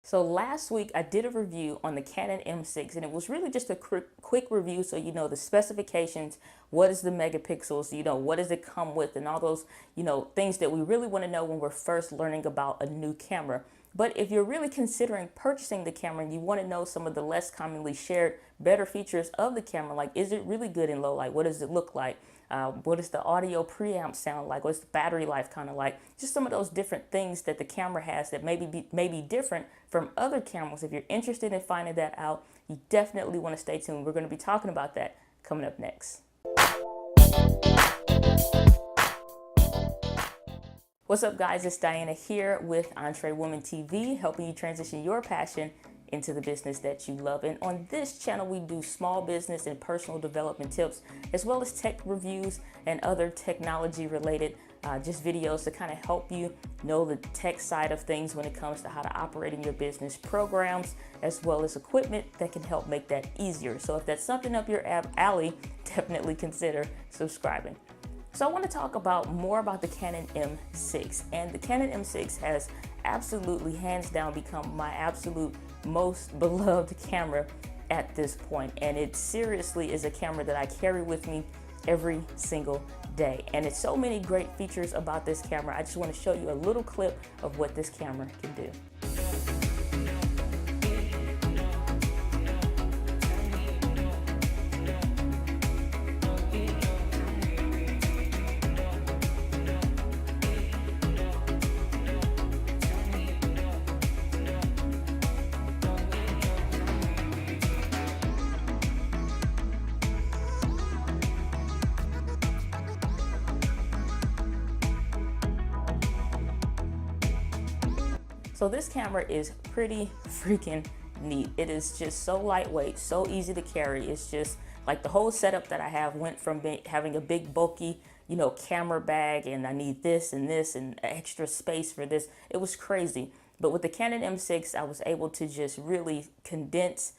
So last week I did a review on the Canon M6, and it was really just a quick review, so you know the specifications, what is the megapixels, you know, what does it come with, and all those, you know, things that we really want to know when we're first learning about a new camera. But if you're really considering purchasing the camera and you want to know some of the less commonly shared better features of the camera, like is it really good in low light? What does it look like? What does the audio preamp sound like? What's the battery life kind of like? Just some of those different things that the camera has that may be different from other cameras. If you're interested in finding that out, you definitely want to stay tuned. We're going to be talking about that coming up next. What's up, guys? It's Diana here with Entre Woman TV, helping you transition your passion into the business that you love. And on this channel, we do small business and personal development tips, as well as tech reviews and other technology related just videos to kind of help you know the tech side of things when it comes to how to operate in your business, programs, as well as equipment that can help make that easier. So if that's something up your alley, definitely consider subscribing. So I want to talk more about the Canon M6, and the Canon M6 has absolutely, hands down, become my absolute most beloved camera at this point. And it seriously is a camera that I carry with me every single day. And it's so many great features about this camera. I just want to show you a little clip of what this camera can do. So this camera is pretty freaking neat. It is just so lightweight, so easy to carry. It's just like the whole setup that I have went from having a big bulky, you know, camera bag, and I need this and extra space for this. It was crazy. But with the Canon M6, I was able to just really condense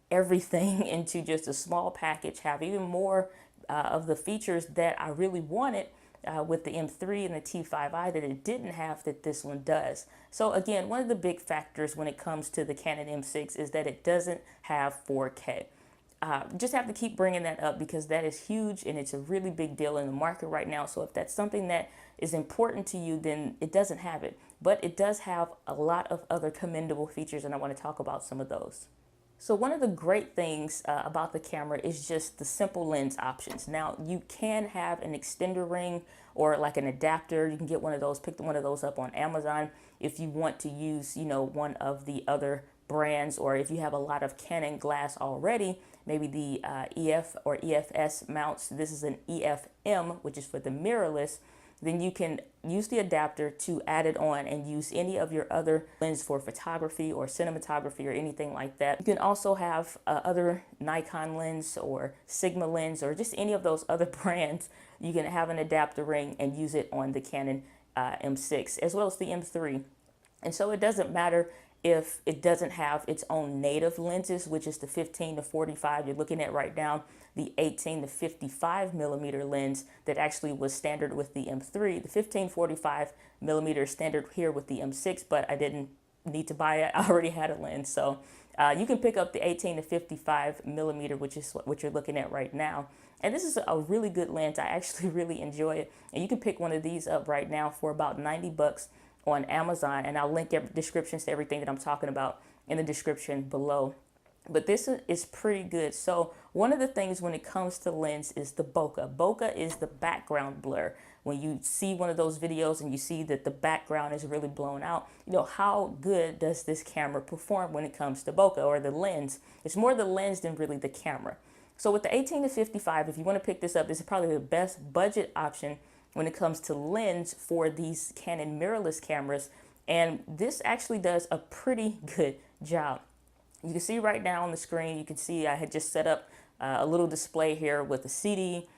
everything into just a small package, have even more of the features that I really wanted with the M3 and the T5i that it didn't have that this one does. So again, one of the big factors when it comes to the Canon M6 is that it doesn't have 4K. Just have to keep bringing that up because that is huge and it's a really big deal in the market right now. So if that's something that is important to you, then it doesn't have it. But it does have a lot of other commendable features, and I want to talk about some of those. So one of the great things about the camera is just the simple lens options. Now you can have an extender ring or like an adapter. You can get one of those, pick one of those up on Amazon if you want to use, you know, one of the other brands, or if you have a lot of Canon glass already, maybe the EF or EFS mounts. This is an EFM, which is for the mirrorless. Then you can use the adapter to add it on and use any of your other lenses for photography or cinematography or anything like that. You can also have other Nikon lens or Sigma lens or just any of those other brands. You can have an adapter ring and use it on the Canon M6 as well as the M3. And so it doesn't matter if it doesn't have its own native lenses, which is the 15 to 45 you're looking at right now, the 18 to 55 millimeter lens that actually was standard with the M3. The 15-45 millimeter standard here with the M6, but I didn't need to buy it. I already had a lens. So you can pick up the 18 to 55 millimeter, which is what you're looking at right now. And this is a really good lens. I actually really enjoy it. And you can pick one of these up right now for about 90 bucks on Amazon, and I'll link descriptions to everything that I'm talking about in the description below. But this is pretty good. So one of the things when it comes to lens is the bokeh. Bokeh is the background blur. When you see one of those videos and you see that the background is really blown out, you know, how good does this camera perform when it comes to bokeh, or the lens? It's more the lens than really the camera. So with the 18 to 55, if you want to pick this up, this is probably the best budget option when it comes to lens for these Canon mirrorless cameras. And this actually does a pretty good job. You can see right now on the screen, you can see I had just set up a little display here with a CD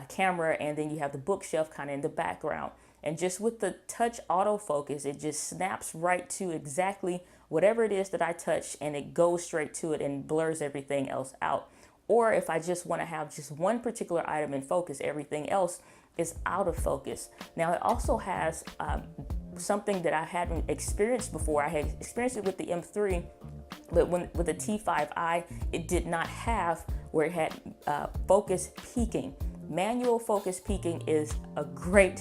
camera, and then you have the bookshelf kind of in the background. And just with the touch autofocus, it just snaps right to exactly whatever it is that I touch, and it goes straight to it and blurs everything else out. Or if I just want to have just one particular item in focus, everything else is autofocus. Now it also has something that I hadn't experienced before. I had experienced it with the M3, but with the T5i, it did not have where it had focus peaking. Manual focus peaking is a great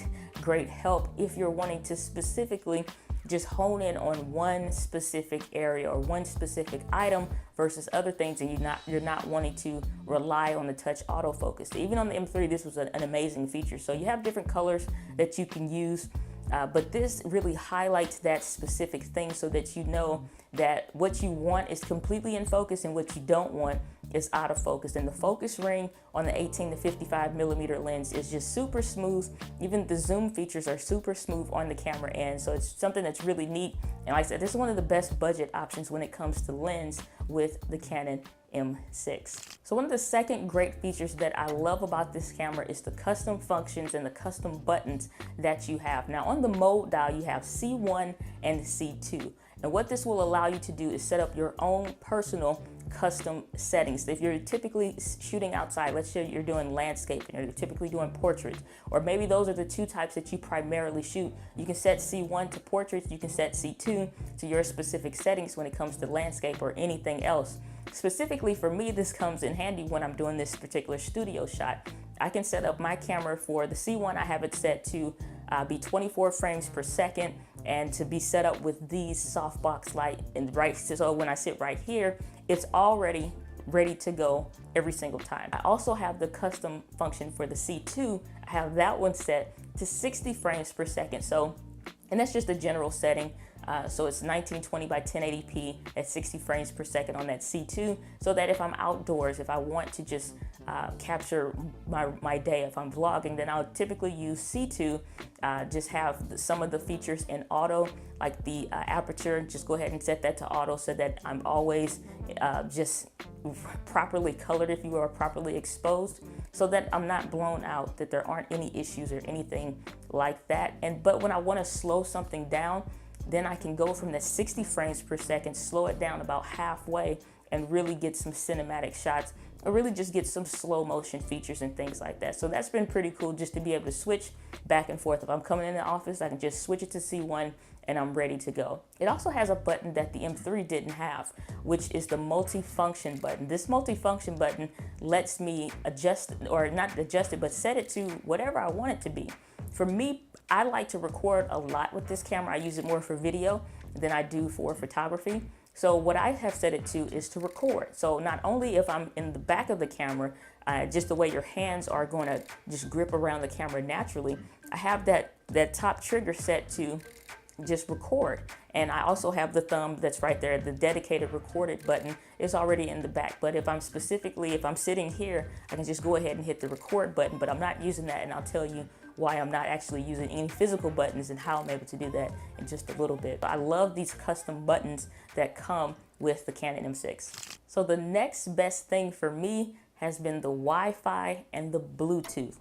help if you're wanting to specifically just hone in on one specific area or one specific item versus other things, and you're not wanting to rely on the touch autofocus. Even on the M3, this was an amazing feature. So you have different colors that you can use, but this really highlights that specific thing so that you know that what you want is completely in focus and what you don't want is out of focus. And the focus ring on the 18 to 55 millimeter lens is just super smooth. Even the zoom features are super smooth on the camera end. So it's something that's really neat. And like I said, this is one of the best budget options when it comes to lens with the Canon M6. So one of the second great features that I love about this camera is the custom functions and the custom buttons that you have. Now on the mode dial, you have C1 and C2. And what this will allow you to do is set up your own personal custom settings. If you're typically shooting outside, let's say you're doing landscaping or you're typically doing portraits, or maybe those are the two types that you primarily shoot, you can set C1 to portraits, you can set C2 to your specific settings when it comes to landscape or anything else. Specifically for me, this comes in handy when I'm doing this particular studio shot. I can set up my camera for the C1, I have it set to be 24 frames per second and to be set up with these softbox light, and so when I sit right here, it's already ready to go every single time. I also have the custom function for the C2. I have that one set to 60 frames per second. So, and that's just a general setting. So it's 1920 by 1080p at 60 frames per second on that C2, so that if I'm outdoors, if I want to just capture my day, if I'm vlogging, then I'll typically use C2, just have some of the features in auto, like the aperture, just go ahead and set that to auto so that I'm always just properly colored, if you are properly exposed, so that I'm not blown out, that there aren't any issues or anything like that. But when I want to slow something down, then I can go from the 60 frames per second, slow it down about halfway, and really get some cinematic shots, or really just get some slow motion features and things like that. So that's been pretty cool, just to be able to switch back and forth. If I'm coming in the office, I can just switch it to C1 and I'm ready to go. It also has a button that the M3 didn't have, which is the multi-function button. This multi-function button lets me adjust, or not adjust it, but set it to whatever I want it to be. For me, I like to record a lot with this camera. I use it more for video than I do for photography. So what I have set it to is to record. So not only if I'm in the back of the camera, just the way your hands are going to just grip around the camera naturally, I have that top trigger set to just record. And I also have the thumb that's right there, the dedicated recorded button is already in the back. But if I'm sitting here, I can just go ahead and hit the record button, but I'm not using that, and I'll tell you why I'm not actually using any physical buttons and how I'm able to do that in just a little bit. But I love these custom buttons that come with the Canon M6. So the next best thing for me has been the Wi-Fi and the Bluetooth.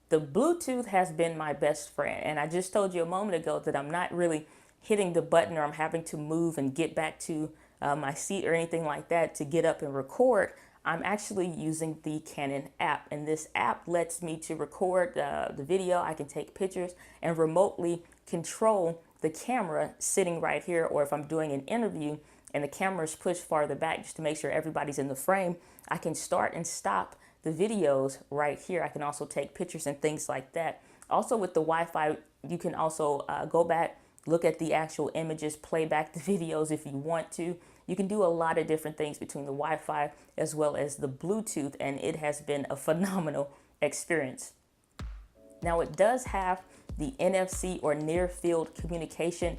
The Bluetooth has been my best friend, and I just told you a moment ago that I'm not really hitting the button, or I'm having to move and get back to my seat or anything like that to get up and record. I'm actually using the Canon app, and this app lets me to record the video. I can take pictures and remotely control the camera sitting right here, or if I'm doing an interview and the camera is pushed farther back just to make sure everybody's in the frame, I can start and stop the videos right here. I can also take pictures and things like that. Also with the Wi-Fi, you can also go back, look at the actual images, play back the videos if you want to. You can do a lot of different things between the Wi-Fi as well as the Bluetooth, and it has been a phenomenal experience. Now it does have the NFC, or near field communication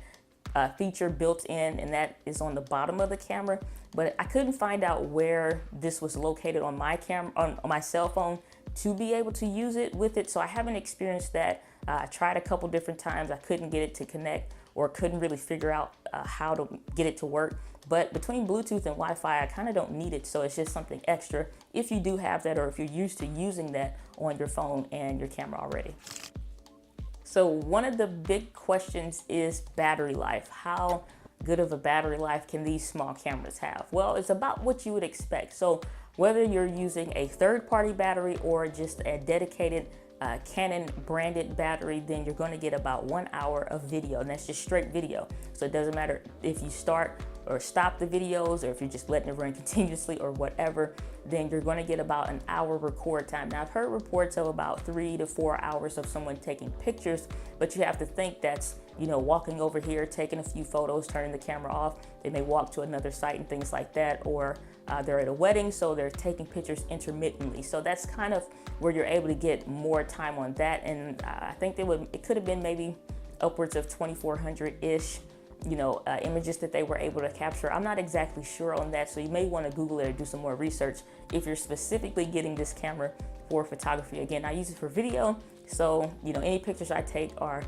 feature built in, and that is on the bottom of the camera, but I couldn't find out where this was located on my camera, on my cell phone, to be able to use it with it. So I haven't experienced that. I tried a couple different times. I couldn't get it to connect, or couldn't really figure out how to get it to work. But between Bluetooth and Wi-Fi, I kind of don't need it. So it's just something extra if you do have that, or if you're used to using that on your phone and your camera already. So one of the big questions is battery life. How good of a battery life can these small cameras have? Well, it's about what you would expect. So whether you're using a third-party battery or just a dedicated Canon branded battery, then you're going to get about 1 hour of video, and that's just straight video. So it doesn't matter if you start or stop the videos, or if you're just letting it run continuously or whatever, then you're going to get about an hour record time. Now, I've heard reports of about 3 to 4 hours of someone taking pictures, but you have to think that's, you know, walking over here, taking a few photos, turning the camera off. They may walk to another site and things like that, or they're at a wedding, so they're taking pictures intermittently. So that's kind of where you're able to get more time on that. And I think it could have been maybe upwards of 2,400-ish, you know, images that they were able to capture. I'm not exactly sure on that, so you may want to Google it or do some more research if you're specifically getting this camera for photography. Again, I use it for video, so, you know, any pictures I take are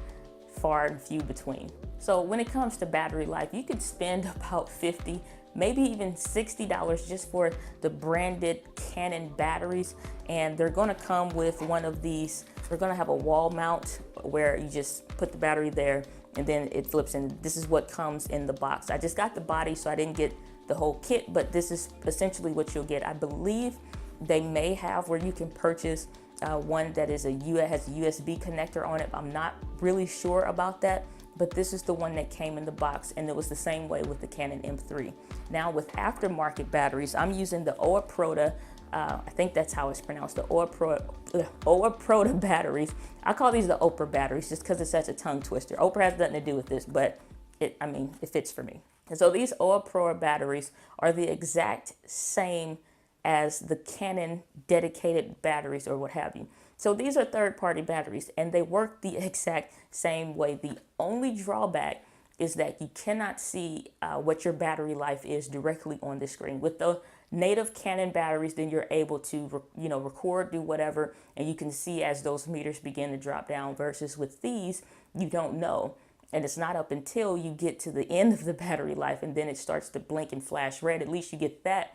far and few between. So when it comes to battery life, you could spend about $50, maybe even $60 just for the branded Canon batteries. And they're gonna come with one of these. They're gonna have a wall mount where you just put the battery there and then it flips in. This is what comes in the box. I just got the body, so I didn't get the whole kit, but this is essentially what you'll get. I believe they may have where you can purchase one that is has a USB connector on it. I'm not really sure about that, but this is the one that came in the box, and it was the same way with the Canon M3. Now with aftermarket batteries, I'm using the Autofocus, I think that's how it's pronounced, the Autofocus batteries. I call these the Oprah batteries just because it's such a tongue twister. Oprah has nothing to do with this, but it fits for me. And so these Autofocus batteries are the exact same as the Canon dedicated batteries or what have you. So these are third-party batteries, and they work the exact same way. The only drawback is that you cannot see what your battery life is directly on the screen. With the native Canon batteries, then you're able to record, do whatever, and you can see as those meters begin to drop down, versus with these, you don't know. And it's not up until you get to the end of the battery life and then it starts to blink and flash red. At least you get that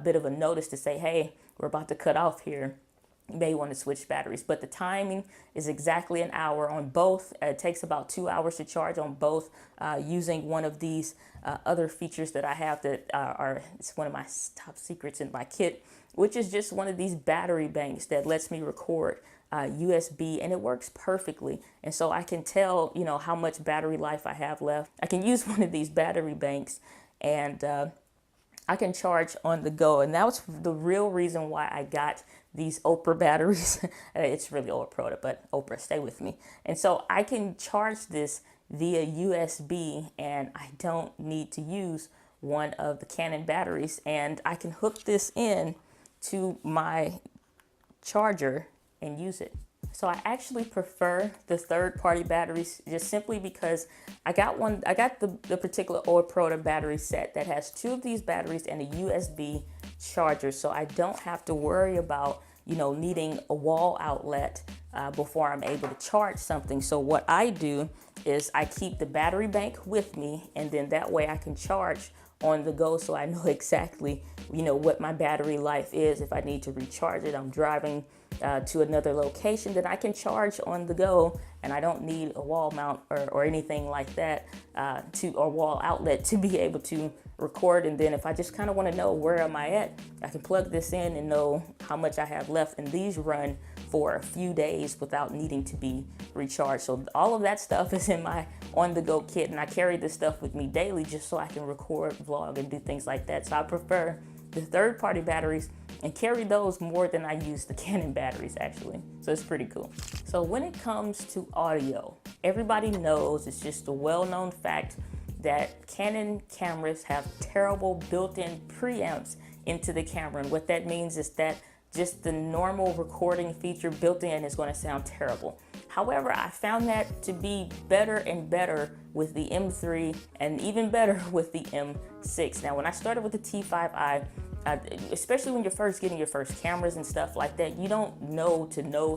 bit of a notice to say, hey, we're about to cut off here. You may want to switch batteries, but the timing is exactly an hour on both. It takes about 2 hours to charge on both using one of these other features that I have that it's one of my top secrets in my kit, which is just one of these battery banks that lets me record USB, and it works perfectly. And so I can tell, you know, how much battery life I have left. I can use one of these battery banks, and I can charge on the go. And that was the real reason why I got these Oprah batteries. It's really Oprah, but Oprah, stay with me. And so I can charge this via USB, and I don't need to use one of the Canon batteries, and I can hook this in to my charger and use it. So I actually prefer the third-party batteries just simply because I got the particular Autofocus battery set that has 2 of these batteries and a USB charger, so I don't have to worry about, you know, needing a wall outlet before I'm able to charge something. So what I do is I keep the battery bank with me, and then that way I can charge on the go, so I know exactly, you know, what my battery life is. If I need to recharge it, I'm driving to another location, then I can charge on the go, and I don't need a wall mount or anything like that or wall outlet to be able to record. And then if I just kind of want to know where am I at, I can plug this in and know how much I have left, and these run for a few days without needing to be recharged. So all of that stuff is in my on-the-go kit, and I carry this stuff with me daily just so I can record, vlog, and do things like that. So I prefer the third-party batteries and carry those more than I use the Canon batteries, actually. So it's pretty cool. So when it comes to audio, everybody knows, it's just a well-known fact that Canon cameras have terrible built-in preamps into the camera. And what that means is that just the normal recording feature built in is going to sound terrible. However, I found that to be better and better with the M3 and even better with the M6. Now, when I started with the T5i, especially when you're first getting your first cameras and stuff like that, you don't know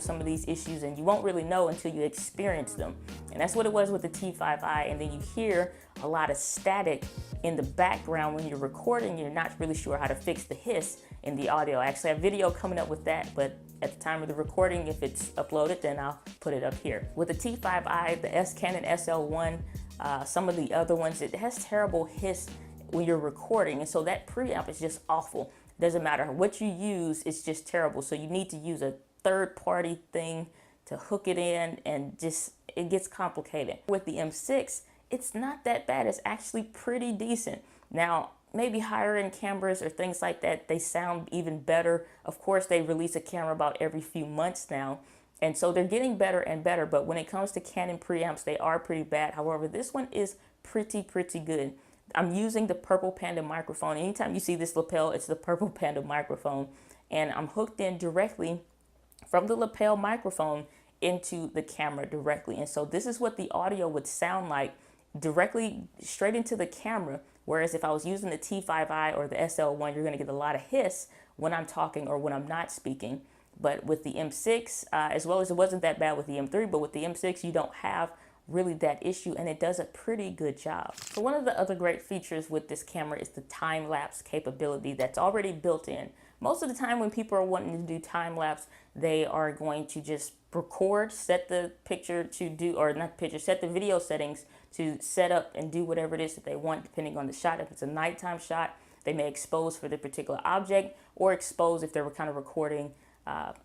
some of these issues, and you won't really know until you experience them. And that's what it was with the T5i. And then you hear a lot of static in the background when you're recording. You're not really sure how to fix the hiss in the audio. I actually have a video coming up with that, but at the time of the recording, if it's uploaded, then I'll put it up here. With the T5i, the Canon SL1, some of the other ones, it has terrible hiss when you're recording, and so that preamp is just awful. Doesn't matter what you use, it's just terrible. So you need to use a third-party thing to hook it in, and just, it gets complicated. With the M6, it's not that bad. It's actually pretty decent. Now, maybe higher end cameras or things like that, they sound even better. Of course, they release a camera about every few months now, and so they're getting better and better. But when it comes to Canon preamps, they are pretty bad. However, this one is pretty good. I'm using the Purple Panda microphone. Anytime you see this lapel, it's the Purple Panda microphone, and I'm hooked in directly from the lapel microphone into the camera directly. And so this is what the audio would sound like directly straight into the camera. Whereas if I was using the T5i or the SL1, you're going to get a lot of hiss when I'm talking or when I'm not speaking. But with the M6, as well as it wasn't that bad with the M3, but with the M6, you don't have really that issue, and it does a pretty good job. So one of the other great features with this camera is the time lapse capability that's already built in. Most of the time when people are wanting to do time lapse, they are going to just record, set the picture to do, or not picture, set the video settings to set up and do whatever it is that they want, depending on the shot. If it's a nighttime shot, they may expose for the particular object, or expose if they were kind of recording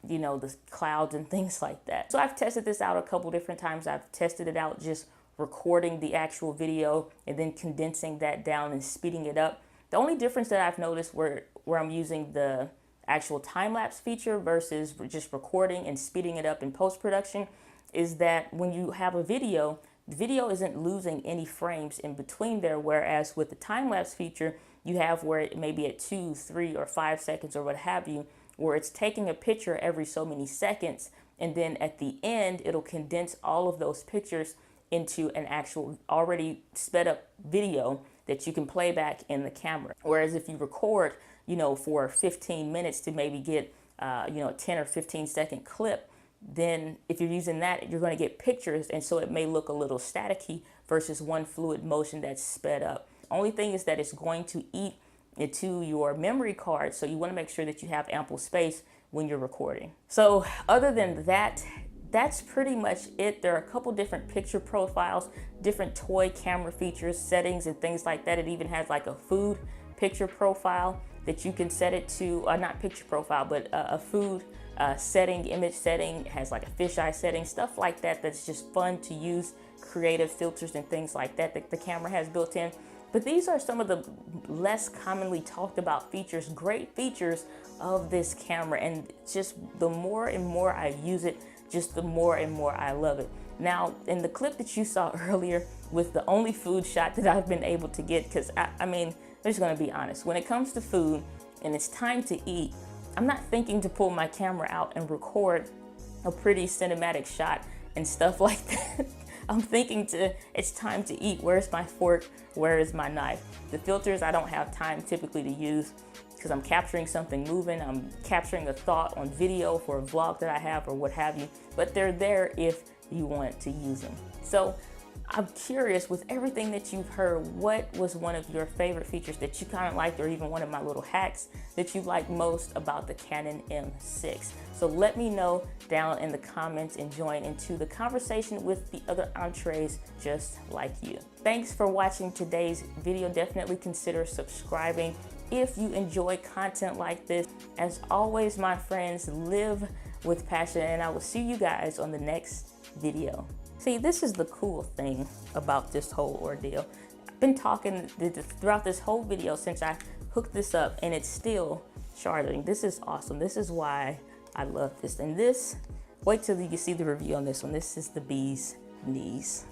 you know, the clouds and things like that. So I've tested this out a couple different times. I've tested it out just recording the actual video and then condensing that down and speeding it up. The only difference that I've noticed where I'm using the actual time-lapse feature versus just recording and speeding it up in post-production is that when you have a video, the video isn't losing any frames in between there, whereas with the time-lapse feature, you have where it may be at 2, 3, or 5 seconds or what have you, where it's taking a picture every so many seconds, and then at the end, it'll condense all of those pictures into an actual already sped up video that you can play back in the camera. Whereas if you record, you know, for 15 minutes to maybe get, you know, a 10 or 15 second clip, then if you're using that, you're going to get pictures, and so it may look a little staticky versus one fluid motion that's sped up. Only thing is that it's going to eat into your memory card, so you want to make sure that you have ample space when you're recording. So other than that, that's pretty much it. There are a couple different picture profiles, different toy camera features, settings, and things like that. It even has like a food picture profile that you can set it to, not picture profile, but a food setting, image setting. It has like a fisheye setting, stuff like that. That's just fun to use, creative filters and things like that that the camera has built in. But these are some of the less commonly talked about features, great features of this camera. And just the more and more I use it, just the more and more I love it. Now, in the clip that you saw earlier with the only food shot that I've been able to get, because I mean, I'm just gonna be honest, when it comes to food and it's time to eat, I'm not thinking to pull my camera out and record a pretty cinematic shot and stuff like that. I'm thinking it's time to eat. Where's my fork? Where is my knife? The filters I don't have time typically to use because I'm capturing something moving. I'm capturing a thought on video for a vlog that I have or what have you, but they're there if you want to use them. So I'm curious, with everything that you've heard, what was one of your favorite features that you kind of liked, or even one of my little hacks that you liked most about the Canon M6? So let me know down in the comments and join into the conversation with the other entrees just like you. Thanks for watching today's video. Definitely consider subscribing if you enjoy content like this. As always, my friends, live with passion, and I will see you guys on the next video. See, this is the cool thing about this whole ordeal. I've been talking throughout this whole video since I hooked this up, and it's still charging. This is awesome. This is why I love this. And this, wait till you see the review on this one. This is the bee's knees.